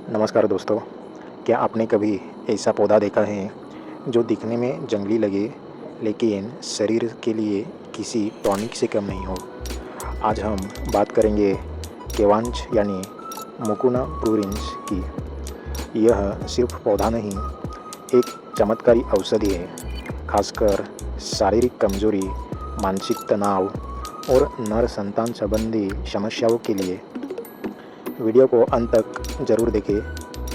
नमस्कार दोस्तों, क्या आपने कभी ऐसा पौधा देखा है जो दिखने में जंगली लगे लेकिन शरीर के लिए किसी टॉनिक से कम नहीं हो? आज हम बात करेंगे केवांच यानी मुकुना प्लूरेंस की। यह सिर्फ पौधा नहीं, एक चमत्कारी औषधि है, खासकर शारीरिक कमजोरी, मानसिक तनाव और नर संतान संबंधी समस्याओं के लिए। वीडियो को अंत तक ज़रूर देखें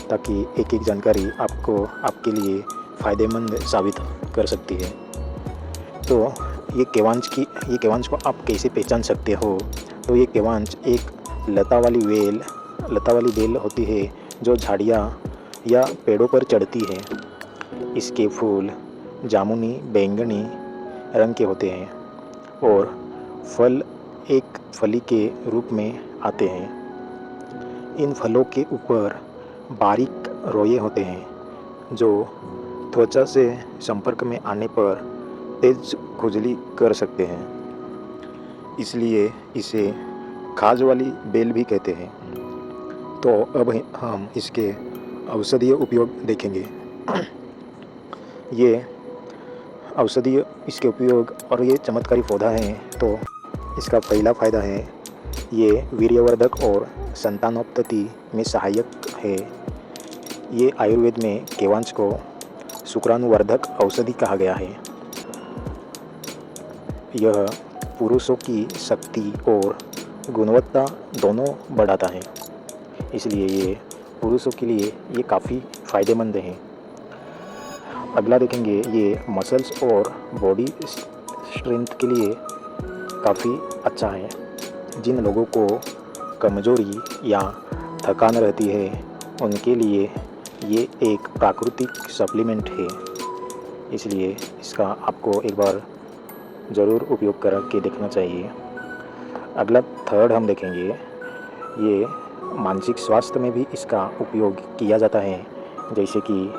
ताकि एक एक जानकारी आपके लिए फ़ायदेमंद साबित कर सकती है। तो ये केवांच को आप कैसे पहचान सकते हो? तो ये केवांच एक लता वाली बेल होती है जो झाड़ियाँ या पेड़ों पर चढ़ती है। इसके फूल जामुनी बैंगनी रंग के होते हैं और फल एक फली के रूप में आते हैं। इन फलों के ऊपर बारीक रोए होते हैं जो त्वचा से संपर्क में आने पर तेज खुजली कर सकते हैं, इसलिए इसे खाज वाली बेल भी कहते हैं। तो अब हम इसके औषधीय उपयोग देखेंगे। ये औषधीय इसके उपयोग और ये चमत्कारी पौधा है। तो इसका पहला फ़ायदा है, ये वीर्यवर्धक और संतानोत्पत्ति में सहायक है। ये आयुर्वेद में केवांच को शुक्राणुवर्धक औषधि कहा गया है। यह पुरुषों की शक्ति और गुणवत्ता दोनों बढ़ाता है, इसलिए ये पुरुषों के लिए ये काफ़ी फ़ायदेमंद है। अगला देखेंगे, ये मसल्स और बॉडी स्ट्रेंथ के लिए काफ़ी अच्छा है। जिन लोगों को कमजोरी या थकान रहती है उनके लिए ये एक प्राकृतिक सप्लीमेंट है, इसलिए इसका आपको एक बार ज़रूर उपयोग करके देखना चाहिए। अगला थर्ड हम देखेंगे, ये मानसिक स्वास्थ्य में भी इसका उपयोग किया जाता है, जैसे कि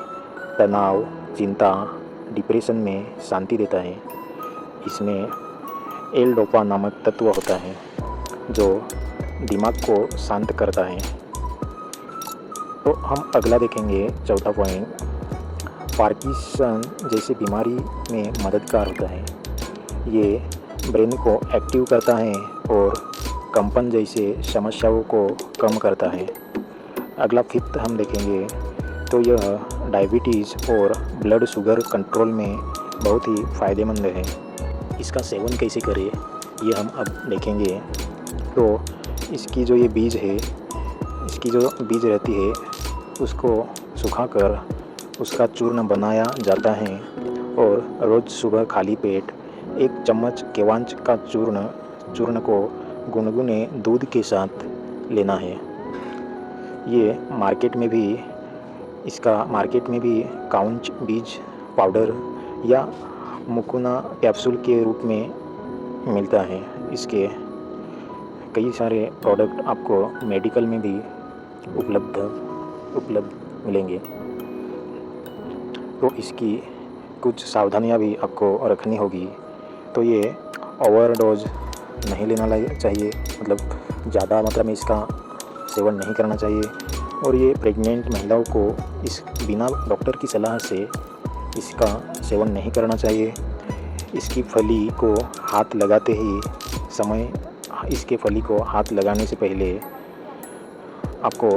तनाव, चिंता, डिप्रेशन में शांति देता है। इसमें एल-डोपा नामक तत्व होता है जो दिमाग को शांत करता है। तो हम अगला देखेंगे, चौथा पॉइंट, पार्किंसन जैसी बीमारी में मददगार होता है। ये ब्रेन को एक्टिव करता है और कंपन जैसे समस्याओं को कम करता है। अगला फिफ्थ हम देखेंगे, तो यह डायबिटीज़ और ब्लड शुगर कंट्रोल में बहुत ही फ़ायदेमंद है। इसका सेवन कैसे करें ये हम अब देखेंगे। तो इसकी जो बीज रहती है उसको सुखाकर उसका चूर्ण बनाया जाता है और रोज़ सुबह खाली पेट 1 चम्मच केवांच का चूर्ण को गुनगुने दूध के साथ लेना है। ये मार्केट में भी काउंच बीज पाउडर या मुकुना कैप्सूल के रूप में मिलता है। इसके कई सारे प्रोडक्ट आपको मेडिकल में भी उपलब्ध मिलेंगे। तो इसकी कुछ सावधानियां भी आपको रखनी होगी। तो ये ओवरडोज नहीं लेना चाहिए, मतलब ज़्यादा मात्रा में इसका सेवन नहीं करना चाहिए। और ये प्रेग्नेंट महिलाओं को बिना डॉक्टर की सलाह से इसका सेवन नहीं करना चाहिए। इसकी फली को हाथ लगाने से पहले आपको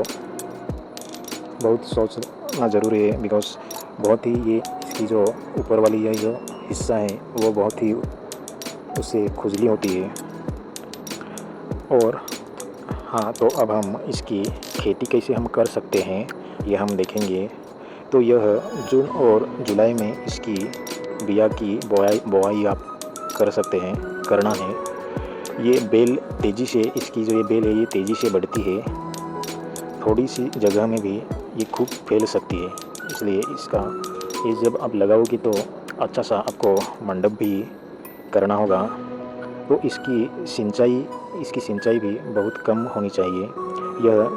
बहुत सोचना ज़रूरी है, बिकॉज बहुत ही ये इसकी जो ऊपर वाली ये जो हिस्सा है वो बहुत ही उससे खुजली होती है। और हाँ, तो अब हम इसकी खेती कैसे हम कर सकते हैं ये हम देखेंगे। तो यह जून और जुलाई में इसकी बिया की बोआई आप कर सकते हैं, करना है। ये बेल तेज़ी से, इसकी जो ये बेल है ये तेज़ी से बढ़ती है, थोड़ी सी जगह में भी ये खूब फैल सकती है, इसलिए ये जब आप लगाओगी तो अच्छा सा आपको मंडप भी करना होगा। तो इसकी सिंचाई भी बहुत कम होनी चाहिए। यह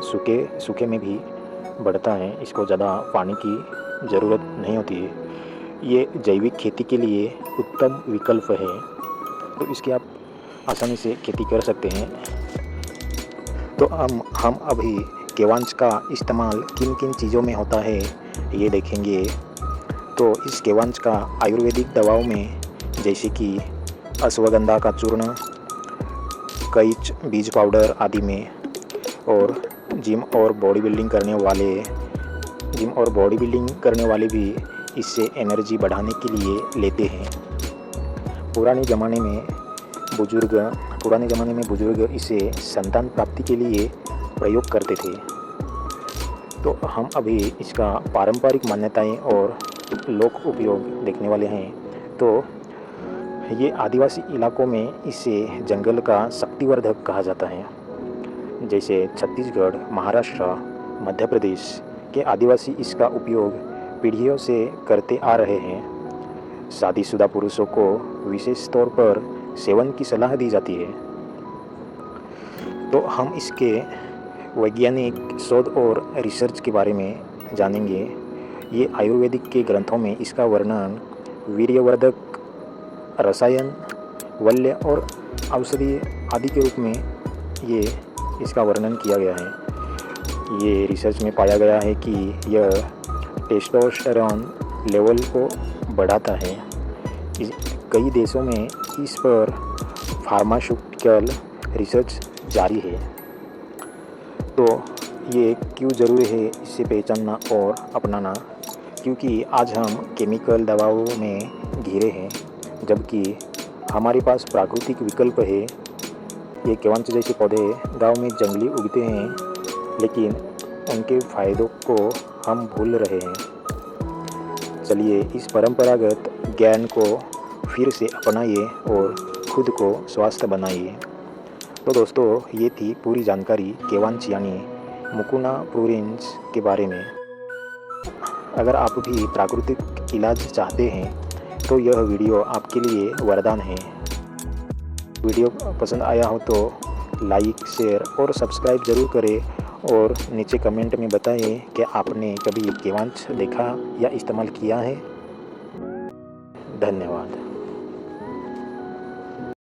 सूखे में भी बढ़ता है, इसको ज़्यादा पानी की ज़रूरत नहीं होती है। ये जैविक खेती के लिए उत्तम विकल्प है, तो इसकी आप आसानी से खेती कर सकते हैं। तो हम अभी केवांच का इस्तेमाल किन किन चीज़ों में होता है ये देखेंगे। तो इस केवांच का आयुर्वेदिक दवाओं में जैसे कि अश्वगंधा का चूर्ण, कईच बीज पाउडर आदि में, और जिम और बॉडी बिल्डिंग करने वाले भी इससे एनर्जी बढ़ाने के लिए लेते हैं। पुराने ज़माने में बुजुर्ग इसे संतान प्राप्ति के लिए प्रयोग करते थे। तो हम अभी इसका पारंपरिक मान्यताएं और लोक उपयोग देखने वाले हैं। तो ये आदिवासी इलाकों में इसे जंगल का शक्तिवर्धक कहा जाता है। जैसे छत्तीसगढ़, महाराष्ट्र, मध्य प्रदेश के आदिवासी इसका उपयोग पीढ़ियों से करते आ रहे हैं। शादीशुदा पुरुषों को विशेष तौर पर सेवन की सलाह दी जाती है। तो हम इसके वैज्ञानिक शोध और रिसर्च के बारे में जानेंगे। ये आयुर्वेदिक के ग्रंथों में इसका वर्णन वीर्यवर्धक, रसायन, वल्य और औषधि आदि के रूप में ये इसका वर्णन किया गया है। ये रिसर्च में पाया गया है कि यह टेस्टोस्टेरोन लेवल को बढ़ाता है। कई देशों में इस पर फार्मास्यूटिकल रिसर्च जारी है। तो ये क्यों ज़रूरी है इसे पहचानना और अपनाना, क्योंकि आज हम केमिकल दवाओं में घिरे हैं, जबकि हमारे पास प्राकृतिक विकल्प है। ये केवांच जैसे पौधे गांव में जंगली उगते हैं, लेकिन उनके फ़ायदों को हम भूल रहे हैं। चलिए इस परंपरागत ज्ञान को फिर से अपनाइए और खुद को स्वस्थ बनाइए। तो दोस्तों, ये थी पूरी जानकारी केवांच यानी मुकुना प्लूरेंस के बारे में। अगर आप भी प्राकृतिक इलाज चाहते हैं तो यह वीडियो आपके लिए वरदान है। वीडियो पसंद आया हो तो लाइक, शेयर और सब्सक्राइब ज़रूर करें और नीचे कमेंट में बताएं कि आपने कभी केवांच देखा या इस्तेमाल किया है। धन्यवाद।